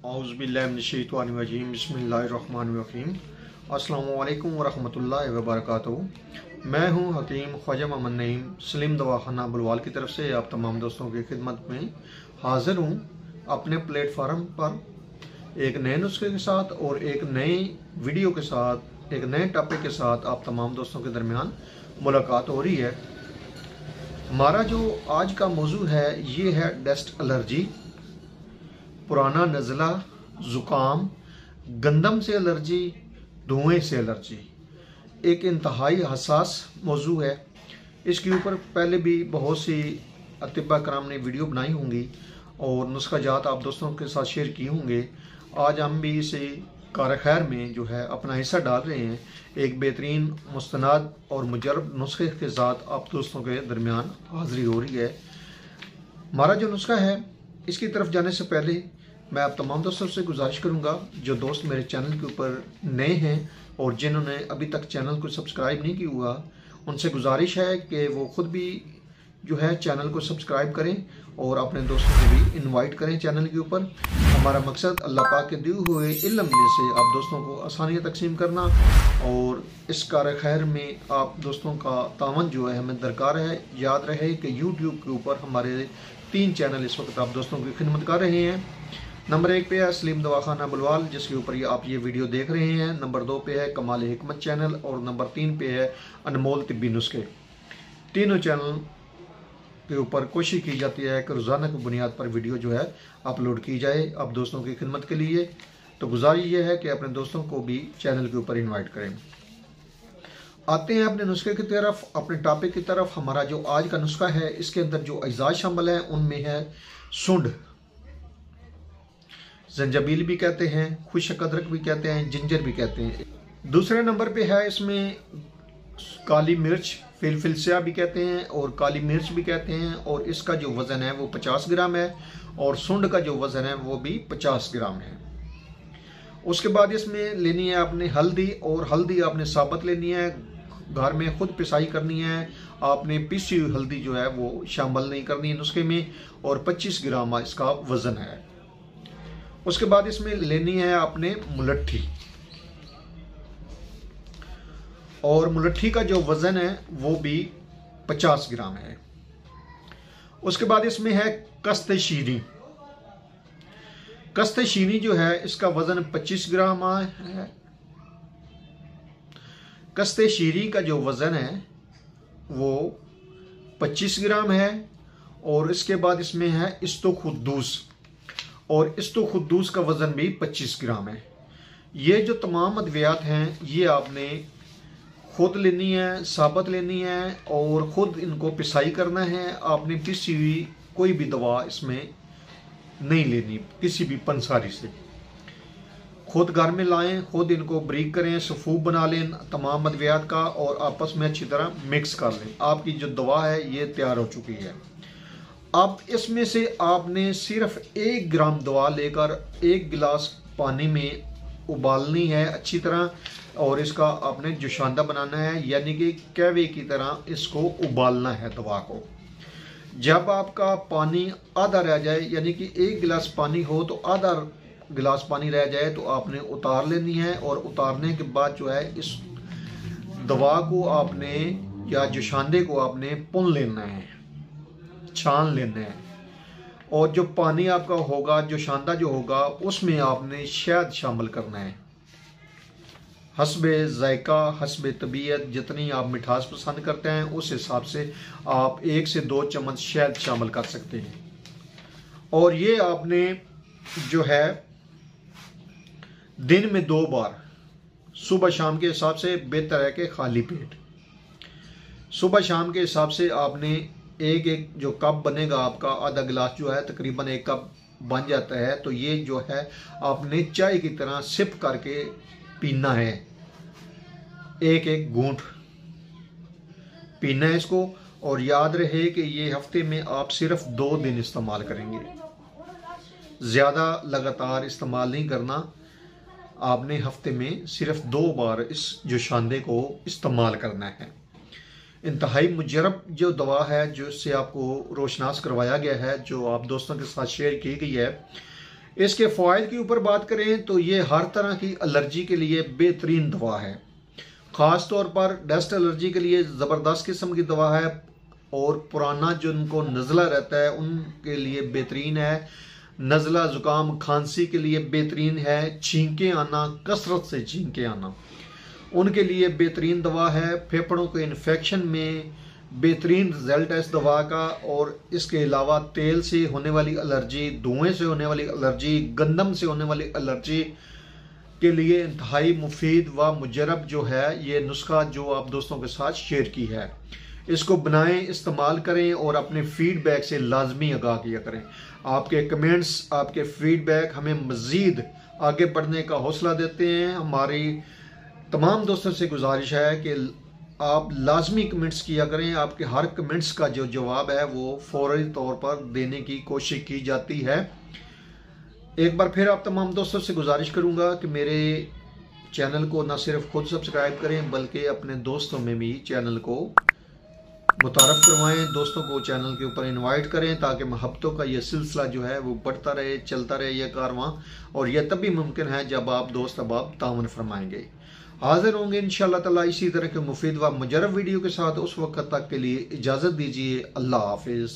औज़ुबिल्लाहिमिनश्शैतानिर्रजीम बिस्मिल्लाहिर्रहमानिर्रहीम। अस्सलामु अलैकुम वरहमतुल्लाहि वबरकातुहू। मैं हूं हकीम ख्वाजा मोहम्मद नईम सलीम दवाखाना बुलवाल की तरफ से आप तमाम दोस्तों की खिदमत में हाजिर हूं अपने प्लेटफार्म पर एक नए नुस्खे के साथ और एक नए वीडियो के साथ, एक नए टॉपिक के साथ आप तमाम दोस्तों के दरमियान मुलाकात हो रही है। हमारा जो आज का मौजू है ये है डस्ट एलर्जी, पुराना नज़ला, ज़ुकाम, गंदम से एलर्जी, धुएं से एलर्जी। एक इंतहाई हसास मौजू है। इसके ऊपर पहले भी बहुत सी अतिबा कराम ने वीडियो बनाई होंगी और नुस्खाजात आप दोस्तों के साथ शेयर किए होंगे। आज हम भी इसे कार खैर में जो है अपना हिस्सा डाल रहे हैं, एक बेहतरीन मुस्तनाद और मुजरब नुस्खे के साथ आप दोस्तों के दरमियान हाज़िरी हो रही है। हमारा जो नुस्खा है इसकी तरफ जाने से पहले मैं आप तमाम दोस्तों से गुजारिश करूंगा, जो दोस्त मेरे चैनल के ऊपर नए हैं और जिन्होंने अभी तक चैनल को सब्सक्राइब नहीं किया हुआ, उनसे गुजारिश है कि वो ख़ुद भी जो है चैनल को सब्सक्राइब करें और अपने दोस्तों को भी इनवाइट करें चैनल के ऊपर। हमारा मकसद अल्लाह पाक के दिए हुए इल्म में से आप दोस्तों को आसानियाँ तकसीम करना और इस कार खैर में आप दोस्तों का तावन जो है हमें दरकार है। याद रहे कि यूट्यूब के ऊपर हमारे 3 चैनल इस वक्त आप दोस्तों की खिदमत कर रहे हैं। नंबर 1 पे है सलीम दवाखाना बुलवाल, जिसके ऊपर आप ये वीडियो देख रहे हैं। नंबर 2 पे है कमाल हिकमत चैनल और नंबर 3 पे है अनमोल तिब्बी नुस्खे। तीनों चैनल के ऊपर कोशिश की जाती है कि रोज़ाना की बुनियाद पर वीडियो जो है अपलोड की जाए आप दोस्तों की खिदमत के लिए। तो गुजारिश ये है कि अपने दोस्तों को भी चैनल के ऊपर इन्वाइट करें। आते हैं अपने नुस्खे की तरफ, अपने टॉपिक की तरफ। हमारा जो आज का नुस्खा है इसके अंदर जो अज्जा शामिल है उनमें है सुंड, जंजाबील भी कहते हैं, खुशक अदरक भी कहते हैं, जिंजर भी कहते हैं। दूसरे नंबर पे है इसमें काली मिर्च, फिलफिल स्याह भी कहते हैं और काली मिर्च भी कहते हैं, और इसका जो वज़न है वो 50 ग्राम है और सुंड का जो वज़न है वो भी 50 ग्राम है। उसके बाद इसमें लेनी है आपने हल्दी, और हल्दी आपने साबुत लेनी है, घर में खुद पिसाई करनी है। आपने पिसी हुई हल्दी जो है वो शामिल नहीं करनी है नुस्खे में, और 25 ग्राम इसका वज़न है। उसके बाद इसमें लेनी है आपने मुलट्ठी, और मुलट्ठी का जो वज़न है वो भी 50 ग्राम है। उसके बाद इसमें है कस्ते शीरी। कस्ते शीरी जो है इसका वज़न 25 ग्राम है। कस्ते शीरी का जो वज़न है वो 25 ग्राम है। और इसके बाद इसमें है इस्तोखुद्दूस, और इस्तोखुद्दूस का वज़न भी 25 ग्राम है। ये जो तमाम अद्वियात हैं ये आपने खुद लेनी है, साबुत लेनी है और ख़ुद इनको पिसाई करना है। आपने पिसी हुई कोई भी दवा इसमें नहीं लेनी, किसी भी पंसारी से। खुद घर में लाएं, खुद इनको ब्रीक करें, सफूफ बना लें तमाम अद्वियात का और आपस में अच्छी तरह मिक्स कर लें। आपकी जो दवा है ये तैयार हो चुकी है। अब इसमें से आपने सिर्फ 1 ग्राम दवा लेकर 1 गिलास पानी में उबालनी है अच्छी तरह, और इसका आपने जोशांदा बनाना है, यानी कि कहवे की तरह इसको उबालना है दवा को। जब आपका पानी आधा रह जाए, यानी कि 1 गिलास पानी हो तो आधा गिलास पानी रह जाए तो आपने उतार लेनी है, और उतारने के बाद जो है इस दवा को आपने या जोशांदे को आपने पुन लेना है, छान लेना है। और जो पानी आपका होगा, जोशांदा जो होगा, उसमें आपने शहद शामिल करना है। हस्बे जायका, हस्बे तबीयत, जितनी आप मिठास पसंद करते हैं उस हिसाब से आप 1 से 2 चम्मच शहद शामिल कर सकते हैं। और ये आपने जो है दिन में 2 बार, सुबह शाम के हिसाब से बेहतर है कि खाली पेट। सुबह शाम के हिसाब से आपने एक जो कप बनेगा आपका, आधा गिलास जो है तकरीबन 1 कप बन जाता है, तो ये जो है आपने चाय की तरह सिप करके पीना है। एक घूंट पीना है इसको, और याद रहे कि ये हफ्ते में आप सिर्फ 2 दिन इस्तेमाल करेंगे, ज़्यादा लगातार इस्तेमाल नहीं करना। आपने हफ्ते में सिर्फ 2 बार इस जोशांदे को इस्तेमाल करना है। इंतहाई मुजरब जो दवा है, जिससे आपको रोशनास करवाया गया है, जो आप दोस्तों के साथ शेयर की गई है, इसके फ़ायदे के ऊपर बात करें तो ये हर तरह की एलर्जी के लिए बेहतरीन दवा है। ख़ास तौर पर डस्ट एलर्जी के लिए ज़बरदस्त किस्म की दवा है और पुराना जो उनको नज़ला रहता है उनके लिए बेहतरीन है। नज़ला ज़ुकाम खांसी के लिए बेहतरीन है। छींकें आना, कसरत से छींकें आना, उनके लिए बेहतरीन दवा है। फेफड़ों के इन्फेक्शन में बेहतरीन रिजल्ट है इस दवा का। और इसके अलावा तेल से होने वाली एलर्जी, धुएं से होने वाली एलर्जी, गंदम से होने वाली एलर्जी के लिए इंतहाई मुफीद व मुजरब जो है ये नुस्खा जो आप दोस्तों के साथ शेयर की है। इसको बनाएं, इस्तेमाल करें और अपने फीडबैक से लाजमी आगाह किया करें। आपके कमेंट्स, आपके फीडबैक हमें मज़ीद आगे बढ़ने का हौसला देते हैं। हमारी तमाम दोस्तों से गुजारिश है कि आप लाजमी कमेंट्स किया करें। आपके हर कमेंट्स का जो जवाब है वो फौरी तौर पर देने की कोशिश की जाती है। एक बार फिर आप तमाम दोस्तों से गुजारिश करूंगा कि मेरे चैनल को न सिर्फ खुद सब्सक्राइब करें बल्कि अपने दोस्तों में भी चैनल को मुतारफ़ करवाएं। दोस्तों को चैनल के ऊपर इनवाइट करें ताकि महब्बतों का ये सिलसिला जो है वो बढ़ता रहे, चलता रहे ये कारवां। और यह तभी मुमकिन है जब आप दोस्त अहबाब तावन फरमाएंगे। हाजिर होंगे इंशाअल्लाह ताला इसी तरह के मुफीद व मुजरब वीडियो के साथ। उस वक्त तक के लिए इजाज़त दीजिए। अल्लाह हाफिज़।